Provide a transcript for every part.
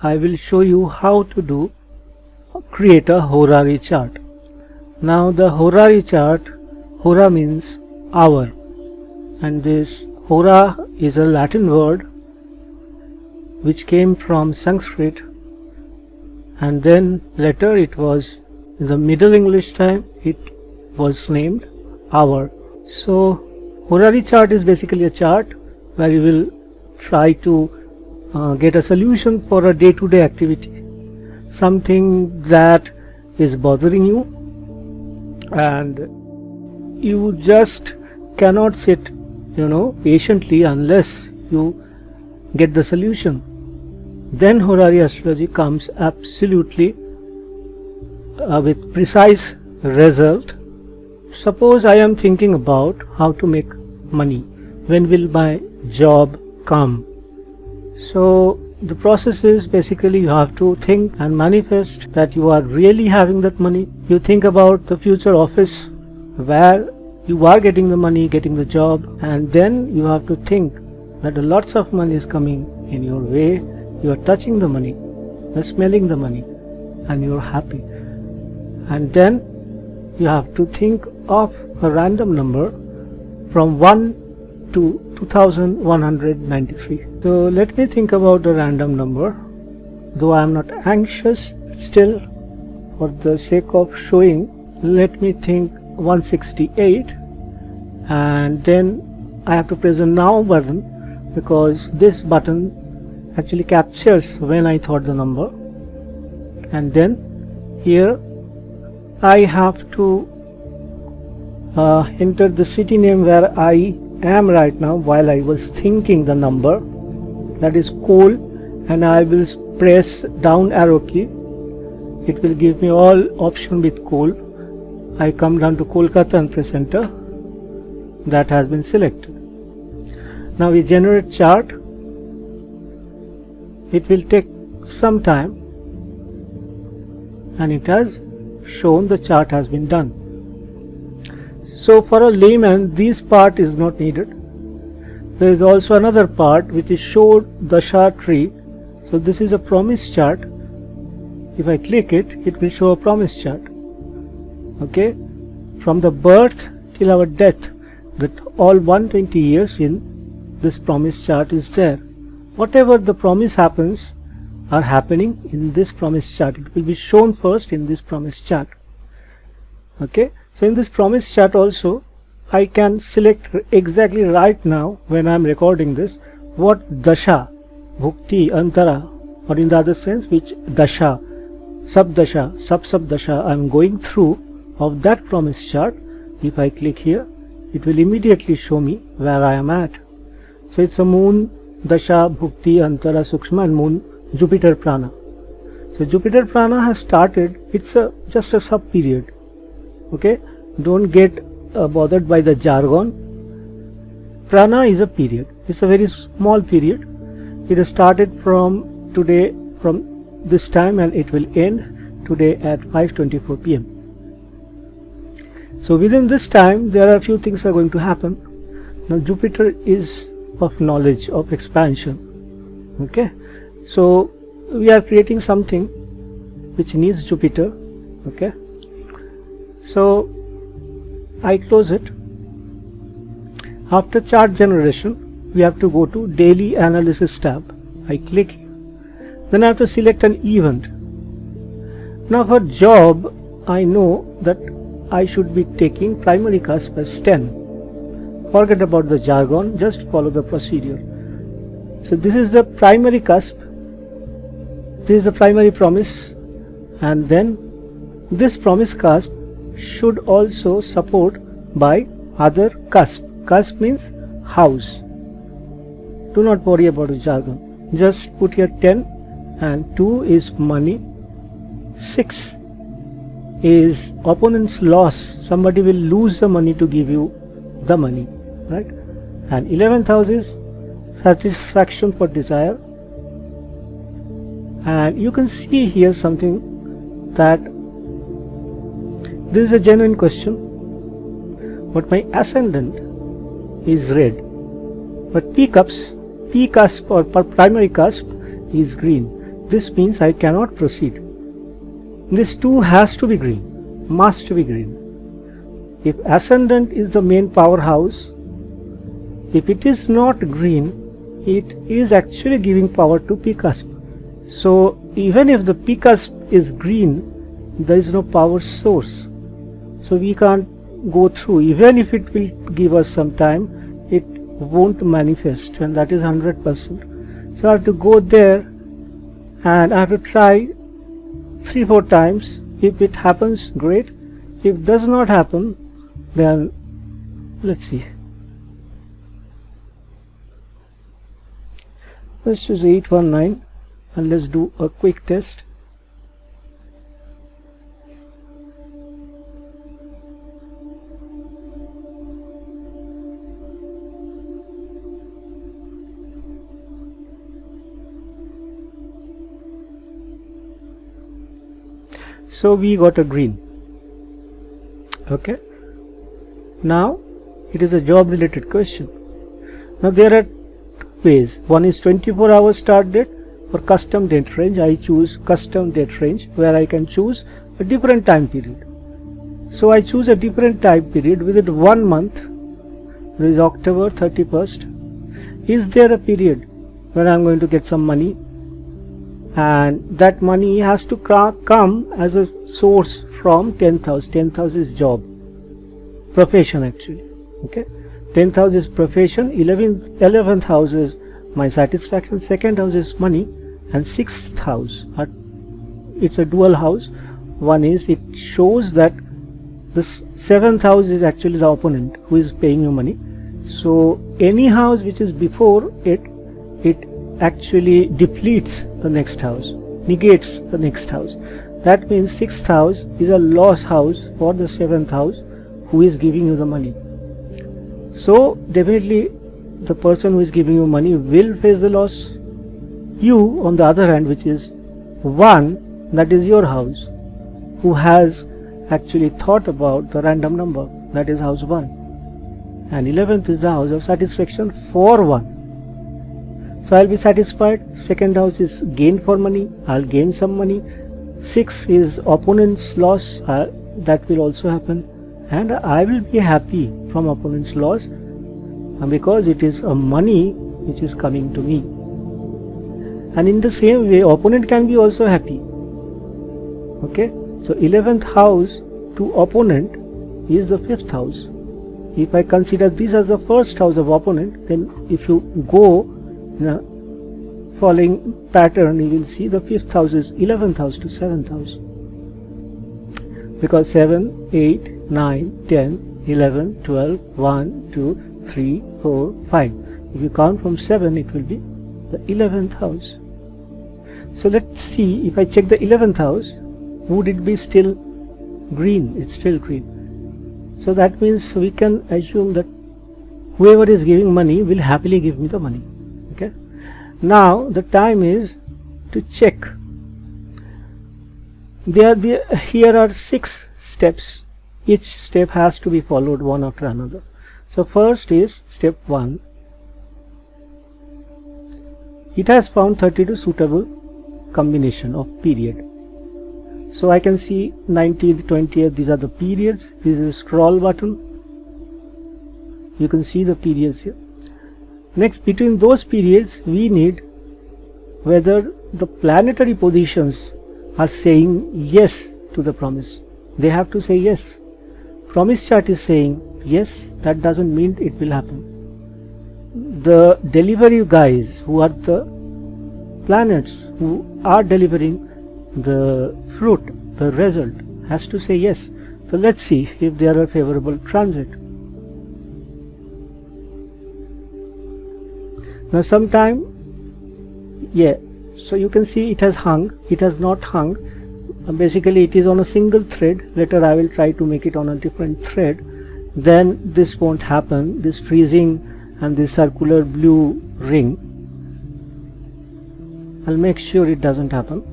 I will show you how to create a horary chart. Now the horary chart, hora means hour, and this hora is a Latin word which came from Sanskrit, and then later it was, in the Middle English time, it was named hour. So horary chart is basically a chart where you will try to get a solution for a day-to-day activity, something that is bothering you, and you just cannot sit patiently unless you get the solution. Then horary astrology comes absolutely with precise result. Suppose I am thinking about how to make money, when will my job come? So the process is basically you have to think and manifest that you are really having that money. You think about the future office where you are getting the money, getting the job, and then you have to think that lots of money is coming in your way. You are touching the money, you are smelling the money, and you are happy. And then you have to think of a random number from 1 to 2193. So let me think about a random number. Though I am not anxious, still for the sake of showing, let me think 168, and then I have to press the now button because this button actually captures when I thought the number, and then here I have to enter the city name where I am right now while I was thinking the number, that is Cole, and I will press down arrow key. It will give me all option with Cole. I come down to Kolkata and press enter. That has been selected. Now we generate chart. It will take some time, and it has shown the chart has been done. So for a layman, this part is not needed. There is also another part which is show dasha tree. So this is a promise chart. If I click it, it will show a promise chart. Okay, from the birth till our death, that all 120 years in this promise chart is there. Whatever the promise happens are happening in this promise chart. It will be shown first in this promise chart. Okay, so in this promise chart also I can select exactly right now when I am recording this what dasha, bhukti, antara, or in the other sense which dasha, sub dasha I am going through of that promise chart. If I click here, it will immediately show me where I am at. So it's a moon dasha, bhukti, antara, sukshma, and moon Jupiter prana. So Jupiter prana has started. It's just a sub period. Okay, don't get bothered by the jargon. Prana is a period. It's a very small period. It has started from today, from this time, and it will end today at 5:24 p.m. So within this time there are a few things are going to happen. Now Jupiter is of knowledge, of expansion. Okay, so we are creating something which needs Jupiter. Okay, so I close it. After chart generation, we have to go to daily analysis tab. I click here. Then I have to select an event. Now for job, I know that I should be taking primary cusp as 10. Forget about the jargon, just follow the procedure. So this is the primary cusp, this is the primary promise, and then this promise cusp should also support by other cusp. Cusp means house. Do not worry about the jargon. Just put here 10, and 2 is money, 6 is opponent's loss. Somebody will lose the money to give you the money, right? And 11th house is satisfaction for desire. And you can see here something that this is a genuine question, but my ascendant is red, but P cusp or primary cusp is green. This means I cannot proceed. This 2 has to be green, must be green. If ascendant is the main powerhouse, if it is not green, it is actually giving power to P cusp. So even if the P cusp is green, there is no power source. So we can't go through. Even if it will give us some time, it won't manifest, and that is 100%. So I have to go there and I have to try 3-4 times. If it happens, great. If it does not happen, then let's see. Let's choose 819 and let's do a quick test. So we got a green. Okay. Now it is a job related question. Now there are 2 ways. One is 24 hours start date or custom date range. I choose custom date range, where I can choose a different time period. So I choose a different time period within 1 month. This is October 31st. Is there a period where I am going to get some money? And that money has to come as a source from 10th house. 10th house is job, profession actually. Okay, 10th house is profession, 11th house is my satisfaction, 2nd house is money, and 6th house, it's a dual house. One is, it shows that the 7th house is actually the opponent who is paying you money. So any house which is before it actually depletes the next house, negates the next house. That means 6th house is a loss house for the 7th house who is giving you the money. So definitely the person who is giving you money will face the loss. You on the other hand, which is 1, that is your house, who has actually thought about the random number, that is house 1, and 11th is the house of satisfaction for 1. So I'll be satisfied. 2nd house is gain for money, I'll gain some money. 6 is opponent's loss, that will also happen, and I will be happy from opponent's loss because it is a money which is coming to me. And in the same way, opponent can be also happy. Okay, so 11th house to opponent is the 5th house. If I consider this as the first house of opponent, then if you go in a following pattern, you will see the 5th house is 11th house to 7th house, because 7, 8, 9, 10, 11, 12, 1, 2, 3, 4, 5. If you count from 7, it will be the 11th house. So let's see, if I check the 11th house, would it be still green? It's still green. So that means we can assume that whoever is giving money will happily give me the money. Okay. Now the time is to check. Here are 6 steps. Each step has to be followed one after another. So first is step 1. It has found 32 suitable combination of period. So I can see 19th, 20th, these are the periods. This is a scroll button. You can see the periods here. Next, between those periods, we need whether the planetary positions are saying yes to the promise. They have to say yes. Promise chart is saying yes, that doesn't mean it will happen. The delivery guys, who are the planets who are delivering the fruit, the result, has to say yes. So let's see if there are favorable transit. Now sometime, yeah, so you can see it has hung, it has not hung. Basically it is on a single thread. Later I will try to make it on a different thread. Then this won't happen, this freezing and this circular blue ring. I'll make sure it doesn't happen.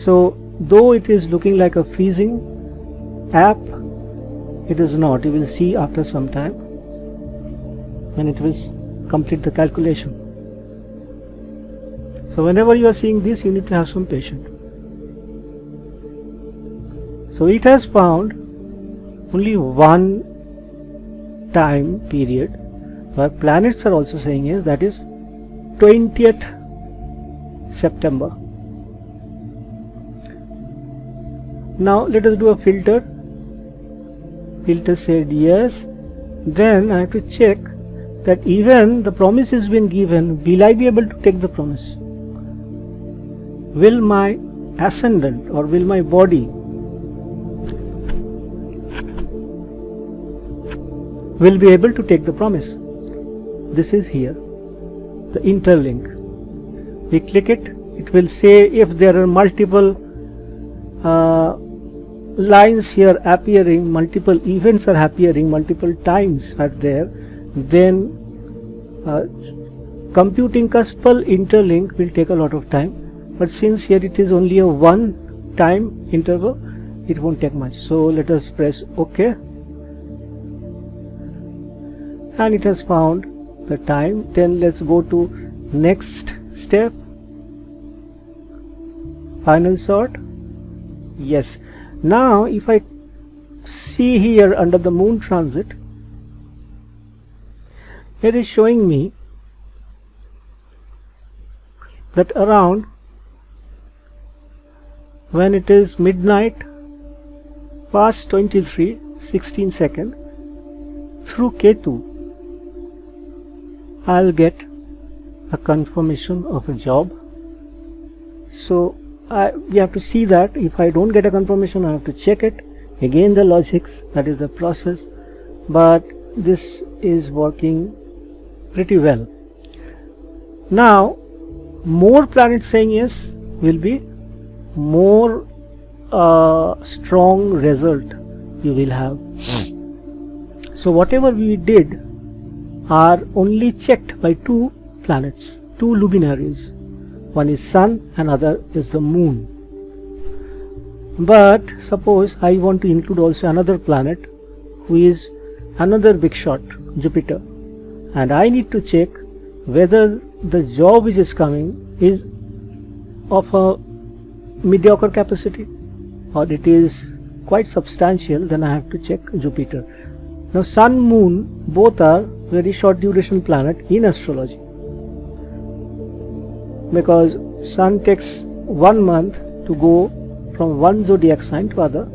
So though it is looking like a freezing app, it is not. You will see after some time when it will complete the calculation. So whenever you are seeing this, you need to have some patience. So it has found only one time period where planets are also saying is, that is 20th September. Now let us do a filter. Filter said yes. Then I have to check that even the promise has been given, will I be able to take the promise? Will my ascendant or will my body will be able to take the promise? This is here, the interlink. We click it, it will say if there are multiple lines here appearing, multiple events are appearing, multiple times are there, then computing cuspal interlink will take a lot of time. But since here it is only a one time interval, it won't take much. So let us press OK. And it has found the time. Then let's go to next step. Final sort. Yes. Now if I see here under the moon transit, it is showing me that around when it is midnight past 23:16 seconds through Ketu, I'll get a confirmation of a job. So we have to see that if I don't get a confirmation, I have to check it again, the logics, that is the process. But this is working pretty well. Now more planets saying yes will be more strong result you will have. So whatever we did are only checked by two planets, two luminaries. One is Sun and other is the Moon. But suppose I want to include also another planet who is another big shot, Jupiter, and I need to check whether the job which is coming is of a mediocre capacity or it is quite substantial. Then I have to check Jupiter. Now Sun, Moon both are very short duration planet in astrology, because Sun takes 1 month to go from one zodiac sign to other,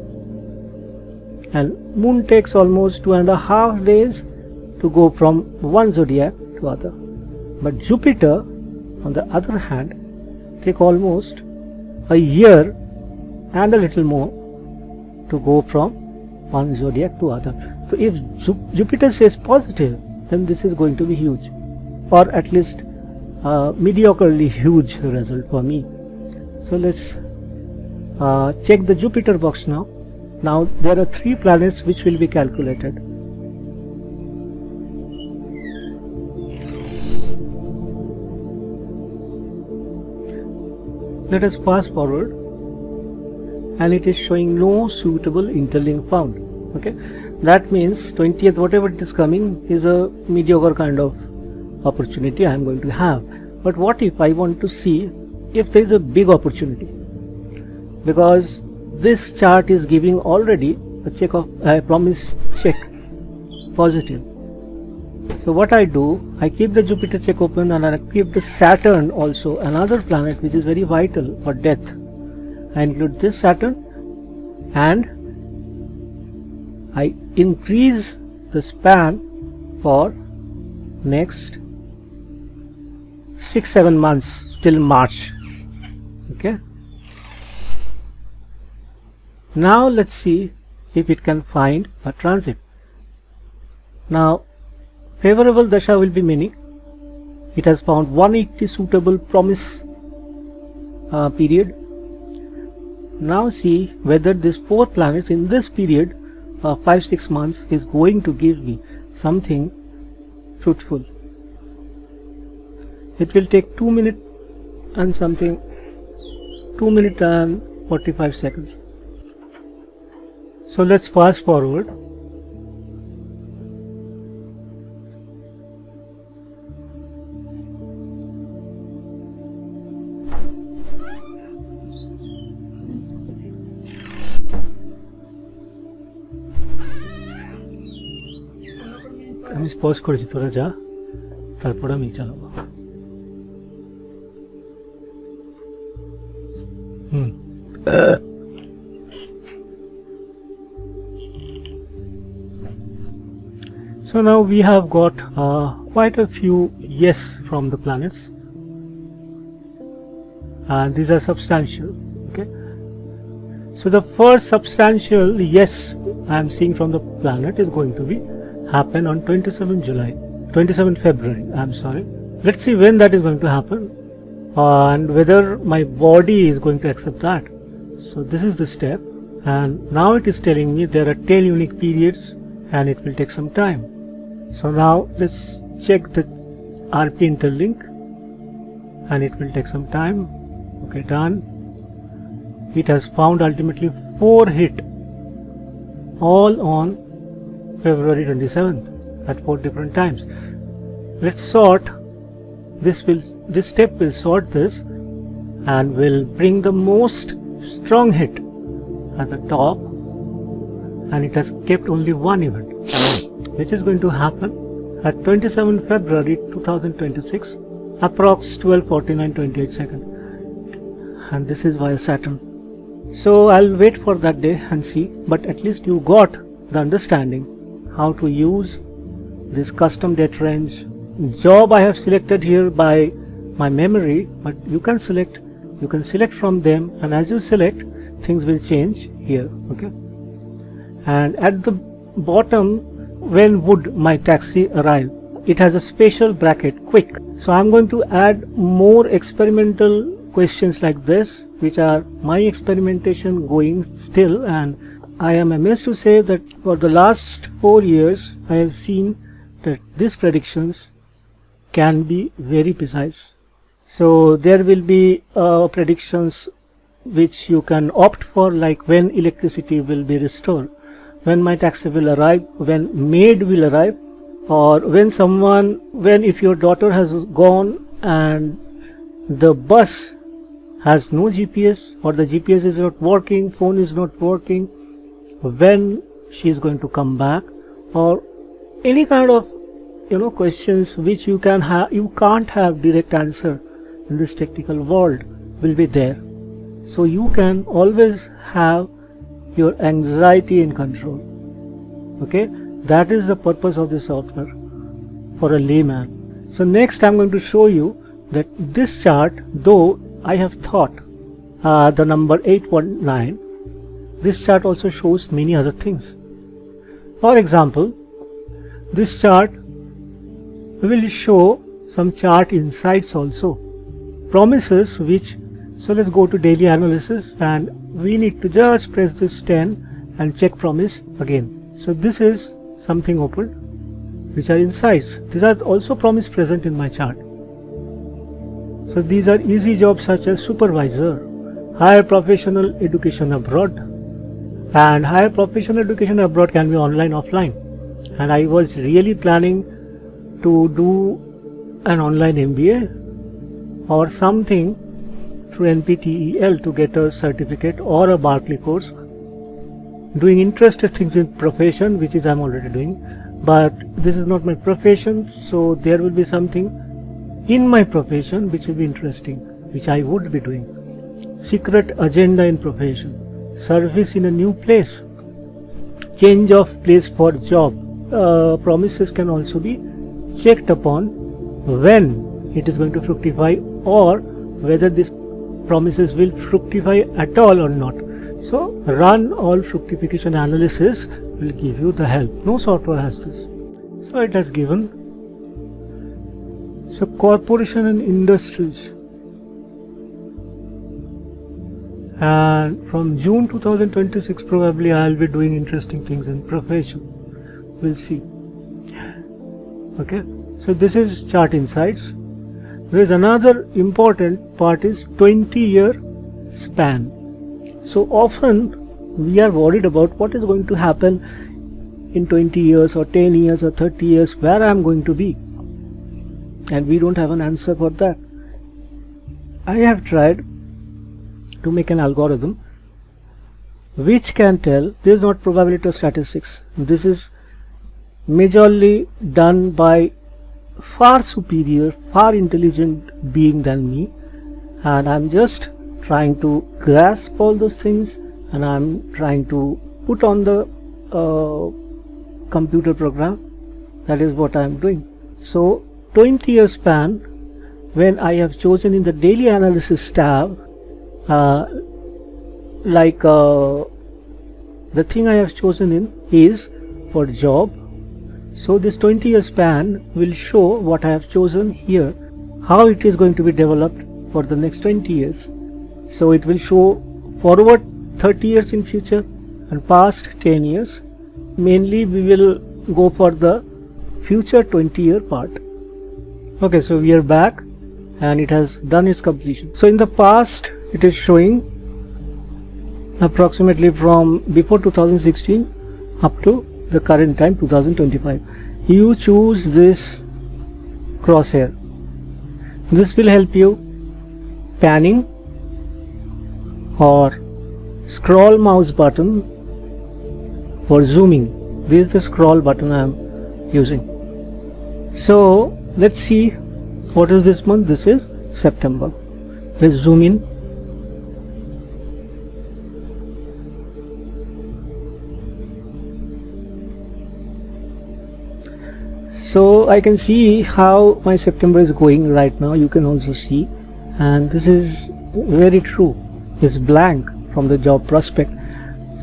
and Moon takes almost 2.5 days to go from one zodiac to other. But Jupiter on the other hand take almost a year and a little more to go from one zodiac to other. So if Jupiter says positive, then this is going to be huge, or at least mediocrely huge result for me. So let's check the Jupiter box now. Now there are 3 planets which will be calculated. Let us fast forward, and it is showing no suitable interlink found. Okay, that means 20th, whatever it is coming, is a mediocre kind of opportunity I am going to have. But what if I want to see if there is a big opportunity? Because this chart is giving already a check of promise check positive. So what I do, I keep the Jupiter check open, and I keep the Saturn also, another planet which is very vital for death. I include this Saturn, and I increase the span for next 6-7 months till March. Okay. Now let's see if it can find a transit. Now favorable dasha will be many. It has found 180 suitable promise period. Now see whether these 4 planets in this period of 5-6 months is going to give me something fruitful. It will take 2 minutes and something, 2 minutes and 45 seconds. So let's fast forward. আমি pause করেছি, তোরা যা, তারপর আমি চালাবো। So now we have got quite a few yes from the planets, and these are substantial. Okay, so the first substantial yes I am seeing from the planet is going to be happen on 27 February. I'm sorry. Let's see when that is going to happen and whether my body is going to accept that. So this is the step, and now it is telling me there are 10 unique periods and it will take some time. So now let's check the RP interlink, and it will take some time. Okay, done. It has found ultimately 4 hit all on February 27th at 4 different times. Let's sort this. This step will sort this and will bring the most strong hit at the top, and it has kept only one event, which is going to happen at 27 February 2026, approx 12:49:28 seconds, and this is via Saturn. So I'll wait for that day and see, but at least you got the understanding how to use this custom date range. Job I have selected here by my memory, but you can select from them, and as you select, things will change here. Okay, and at the bottom, when would my taxi arrive, it has a special bracket, quick. So I'm going to add more experimental questions like this, which are my experimentation going still, and I am amazed to say that for the last 4 years I have seen that these predictions can be very precise. So there will be predictions which you can opt for, like when electricity will be restored, when my taxi will arrive, when maid will arrive, or when if your daughter has gone and the bus has no GPS, or the GPS is not working, phone is not working, when she is going to come back, or any kind of questions which you can't have direct answer in this technical world will be there. So you can always have your anxiety in control. Okay, that is the purpose of this software for a layman. So next I'm going to show you that this chart, though I have thought the number 819, this chart also shows many other things. For example, this chart will show some chart insights also, promises which, so let's go to daily analysis, and we need to just press this 10 and check promise again. So this is something open, which are insights. These are also promise present in my chart. So these are easy jobs such as supervisor, higher professional education abroad, and higher professional education abroad can be online, offline, and I was really planning to do an online MBA or something through NPTEL to get a certificate or a Berkeley course, doing interesting things in profession, which is I'm already doing, but this is not my profession, so there will be something in my profession which will be interesting, which I would be doing. Secret agenda in profession, service in a new place, change of place for job. Promises can also be checked upon when it is going to fructify, or whether these promises will fructify at all or not. So run all fructification analysis will give you the help. No software has this. So it has given. So corporation and industries, and from June 2026 probably I'll be doing interesting things in profession. We'll see. Okay, so this is chart insights. There is another important part, is 20-year span. So often we are worried about what is going to happen in 20 years or 10 years or 30 years, where I am going to be, and we don't have an answer for that. I have tried to make an algorithm which can tell. This is not probability or statistics, this is majorly done by far superior, far intelligent being than me, and I'm just trying to grasp all those things, and I'm trying to put on the computer program. That is what I'm doing. So 20-year span, when I have chosen in the daily analysis tab, the thing I have chosen in is for job. So this 20-year span will show what I have chosen here, how it is going to be developed for the next 20 years. So it will show forward 30 years in future and past 10 years. Mainly we will go for the future 20-year part. Okay, so we are back and it has done its completion. So in the past it is showing approximately from before 2016 up to the current time 2025. You choose this crosshair. This will help you panning or scroll mouse button for zooming. This is the scroll button I am using. So let's see what is this month. This is September. Let's zoom in. So I can see how my September is going right now. You can also see, and this is very true. It's blank from the job prospect.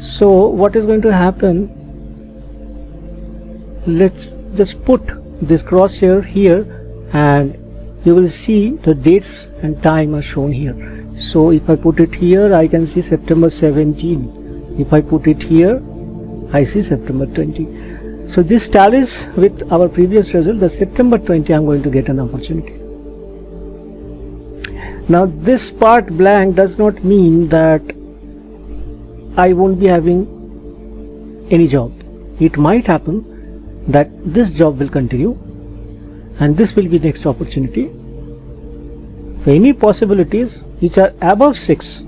So what is going to happen? Let's just put this crosshair here, and you will see the dates and time are shown here. So if I put it here, I can see September 17. If I put it here, I see September 20. So this tallies with our previous result. The September 20 I am going to get an opportunity. Now this part blank does not mean that I won't be having any job. It might happen that this job will continue and this will be next opportunity. For any possibilities which are above 6,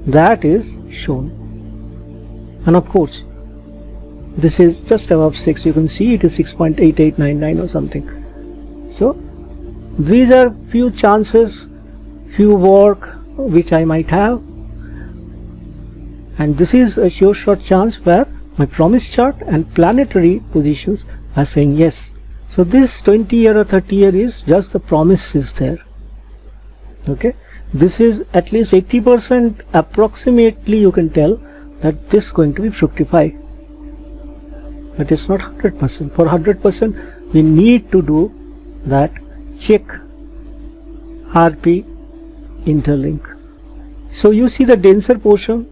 that is shown. And of course this is just above 6. You can see it is 6.8899 or something. So these are few chances, few work which I might have, and this is a sure shot chance where my promise chart and planetary positions are saying yes. So this 20-year or 30-year is just the promise is there. Okay, this is at least 80% approximately. You can tell that this is going to be fructify. But it's not 100%. For 100%, we need to do that check RP interlink. So you see the denser portion.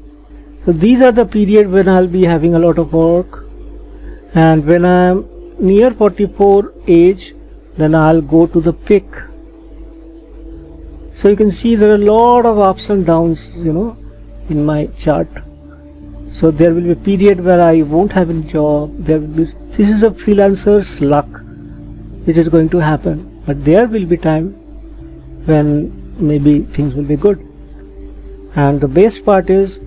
So these are the period when I'll be having a lot of work, and when I'm near 44 age, then I'll go to the peak. So you can see there are a lot of ups and downs, in my chart. So there will be a period where I won't have any job. This is a freelancer's luck which is going to happen. But there will be time when maybe things will be good. And the best part is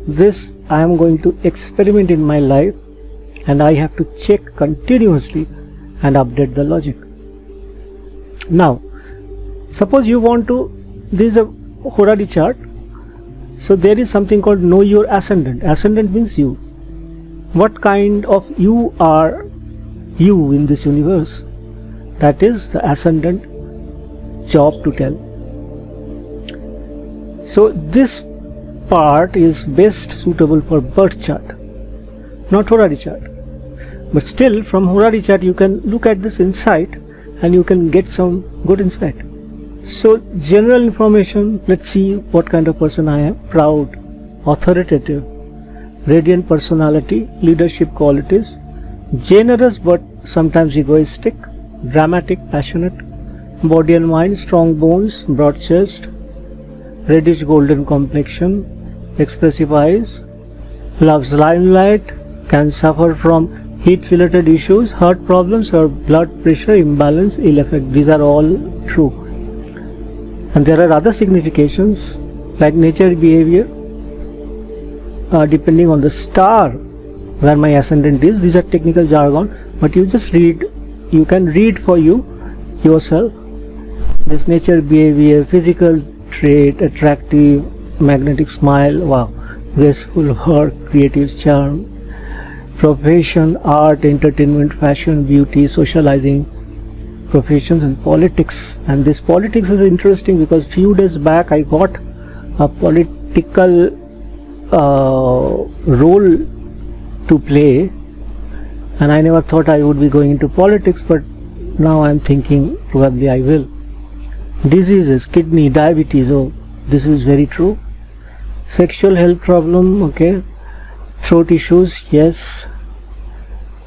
this I am going to experiment in my life, and I have to check continuously and update the logic. Now, suppose you want to, this is a HwadLight chart. So there is something called know your ascendant. Ascendant means you. What kind of you are you in this universe? That is the ascendant job to tell. So this part is best suitable for birth chart, not HwadLight chart. But still, from HwadLight chart you can look at this insight and you can get some good insight. So general information, let's see what kind of person I am. Proud, authoritative, radiant personality, leadership qualities, generous but sometimes egoistic, dramatic, passionate, body and mind, strong bones, broad chest, reddish golden complexion, expressive eyes, loves limelight, can suffer from heat related issues, heart problems or blood pressure imbalance, ill effect. These are all true. And there are other significations like nature behavior, depending on the star where my ascendant is. These are technical jargon, but you just read, you can read for yourself. This nature, behavior, physical trait, attractive, magnetic smile, wow, graceful work, creative charm, profession, art, entertainment, fashion, beauty, socializing, professions, and politics. And this politics is interesting because few days back I got a political role to play, and I never thought I would be going into politics, but now I'm thinking probably I will. Diseases, kidney, diabetes, oh, this is very true. Sexual health problem, okay. Throat issues, yes.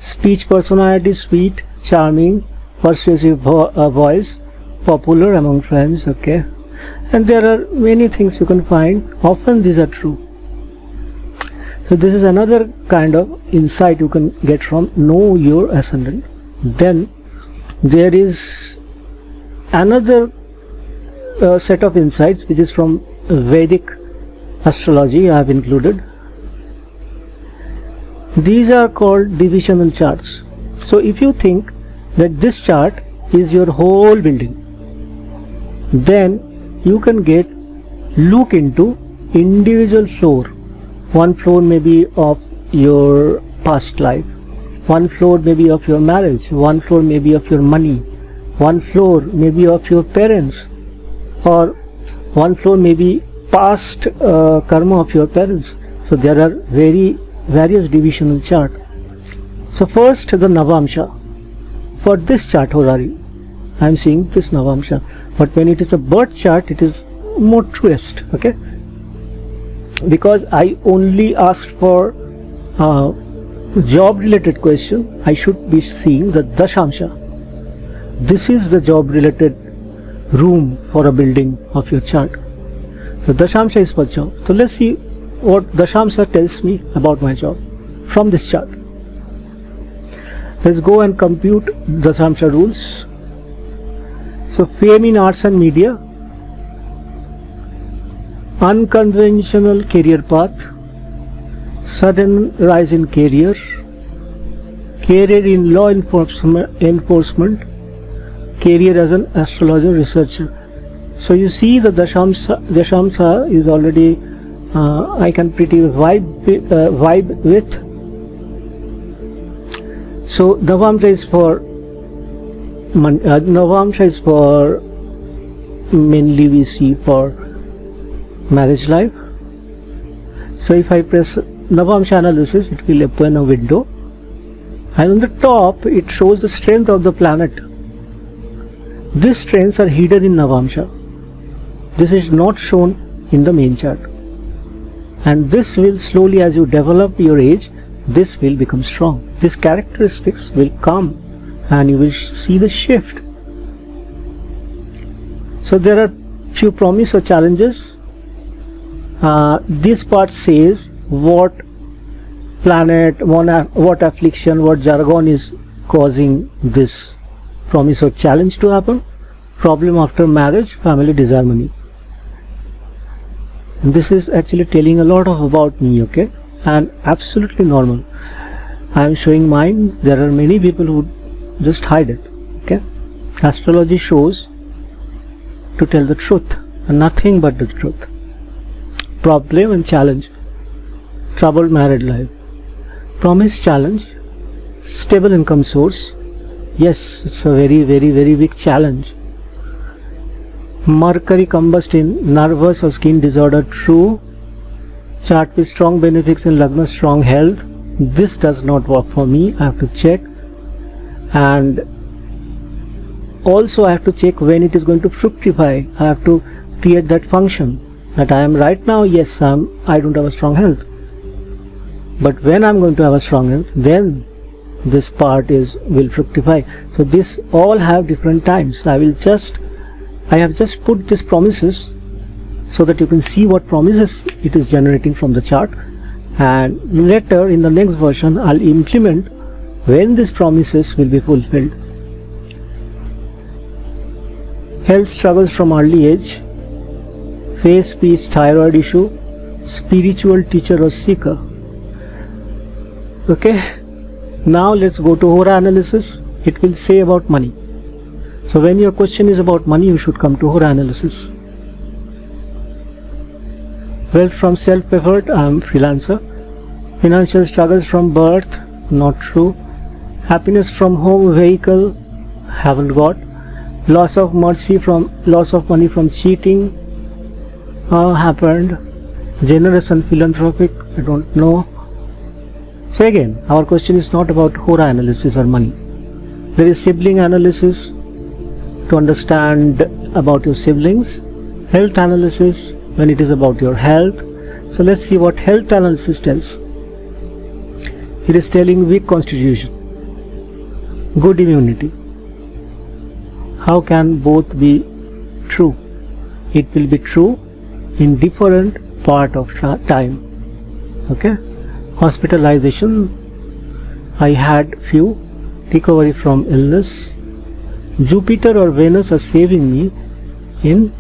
Speech personality, sweet, charming, persuasive voice, popular among friends, okay. And there are many things you can find. Often these are true. So this is another kind of insight you can get from know your ascendant. Then there is another set of insights which is from Vedic astrology I have included. These are called divisional charts. So if you think that this chart is your whole building, then you can look into individual floor. One floor may be of your past life, one floor may be of your marriage, one floor may be of your money, one floor may be of your parents, or one floor may be past karma of your parents. So there are various divisional chart. So first the Navamsha. For this chart Horari, I am seeing this Navamsha, but when it is a birth chart it is more truest, okay. Because I only asked for job related question, I should be seeing the Dashamsha. This is the job related room for a building of your chart. The Dashamsha is for job. So let's see what Dashamsha tells me about my job from this chart. Let's go and compute Dashamsha rules. So fame in arts and media, unconventional career path, sudden rise in career in law enforcement, career as an astrologer researcher. So you see the Dashamsha is already I can pretty vibe with. So Navamsha is for mainly we see for marriage life. So if I press Navamsha analysis, it will open a window, and on the top it shows the strength of the planet. These strengths are hidden in Navamsha. This is not shown in the main chart, and this will slowly, as you develop your age, this will become strong. These characteristics will come and you will see the shift. So there are few promise or challenges. This part says what planet, what affliction, what jargon is causing this promise or challenge to happen. Problem after marriage, family disharmony. And this is actually telling a lot about me, okay, and absolutely normal. I am showing mine. There are many people who just hide it, okay. Astrology shows to tell the truth and nothing but the truth. Problem and challenge, troubled married life, promise, challenge, stable income source. Yes, it's a very big challenge. Mercury combust in nervous or skin disorder, true. Chart with strong benefits in Lagna, strong health. This does not work for me, I have to check. And also I have to check when it is going to fructify. I have to create that function that I am right now. Yes, I don't have a strong health, but when I'm going to have a strong health, then this part will fructify. So this all have different times. I have just put these promises so that you can see what promises it is generating from the chart, and later in the next version I'll implement when these promises will be fulfilled. Health struggles from early age, face, speech, thyroid issue, spiritual teacher or seeker. Okay, now let's go to Hora analysis. It will say about money. So when your question is about money, you should come to Hora analysis. Wealth from self-effort, I am freelancer. Financial struggles from birth, not true. Happiness from home, vehicle, haven't got. Loss of mercy from loss of money from cheating, happened. Generous and philanthropic, I don't know. So again, our question is not about Hora analysis or money. There is sibling analysis to understand about your siblings. Health analysis when it is about your health. So let's see what health analysis tells. It is telling weak constitution, good immunity. How can both be true? It will be true in different part of time. Okay, hospitalization, I had few. Recovery from illness. Jupiter or Venus are saving me in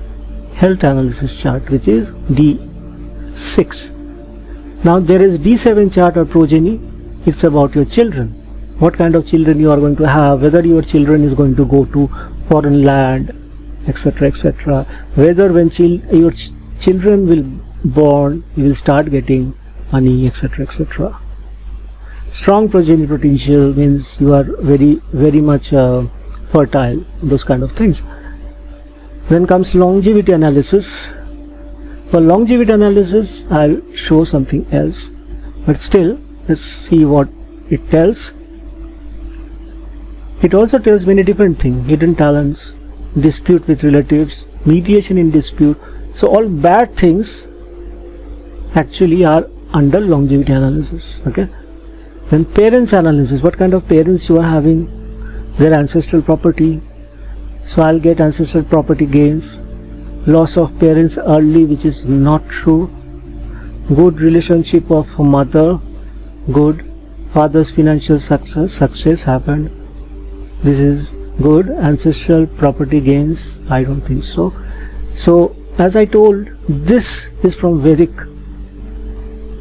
health analysis chart, which is D6. Now there is D7 chart or progeny. It's about your children. What kind of children you are going to have, whether your children is going to go to foreign land, etc., etc. Whether when your children will born, you will start getting money, etc., etc. Strong progeny potential means you are very much fertile, those kind of things. Then comes longevity analysis. For longevity analysis, I'll show something else, but still let's see what it tells. It also tells many different things: hidden talents, dispute with relatives, mediation in dispute. So all bad things actually are under longevity analysis. Okay. Then parents analysis, what kind of parents you are having, their ancestral property. So I'll get ancestral property gains. Loss of parents early, which is not true. Good relationship of mother, good. Father's financial success happened. This is good. Ancestral property gains, I don't think so. So as I told, this is from Vedic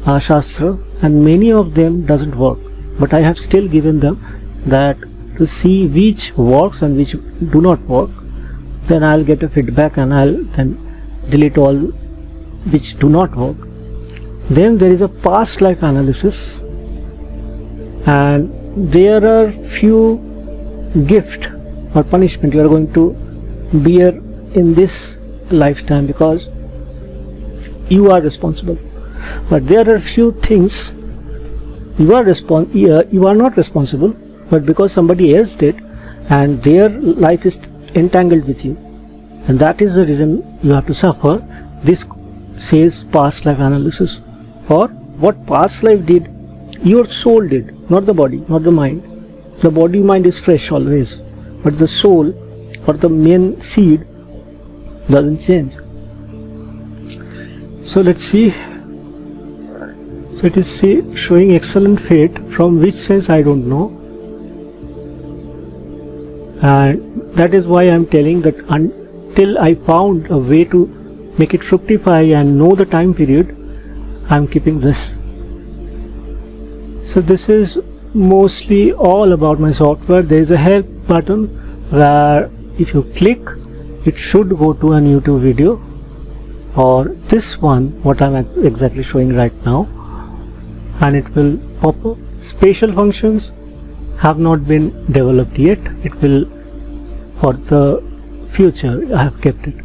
Shastra, and many of them doesn't work, but I have still given them that to see which works and which do not work. Then I'll get a feedback and I'll then delete all which do not work. Then there is a past life analysis, and there are few gift or punishment you are going to bear in this lifetime because you are responsible. But there are few things you are not responsible, but because somebody else did and their life is entangled with you, and that is the reason you have to suffer. This says past life analysis. For what past life did, your soul did, not the body, not the mind. The body mind is fresh always, but the soul or the main seed doesn't change. So let's see. So it is showing excellent fate, from which sense I don't know, and that is why I am telling that until I found a way to make it fructify and know the time period, I am keeping this. So this is mostly all about my software. There is a help button where if you click, it should go to a YouTube video, or this one what I am exactly showing right now, and it will pop up. Spatial functions have not been developed yet. It will for the future. I have kept it.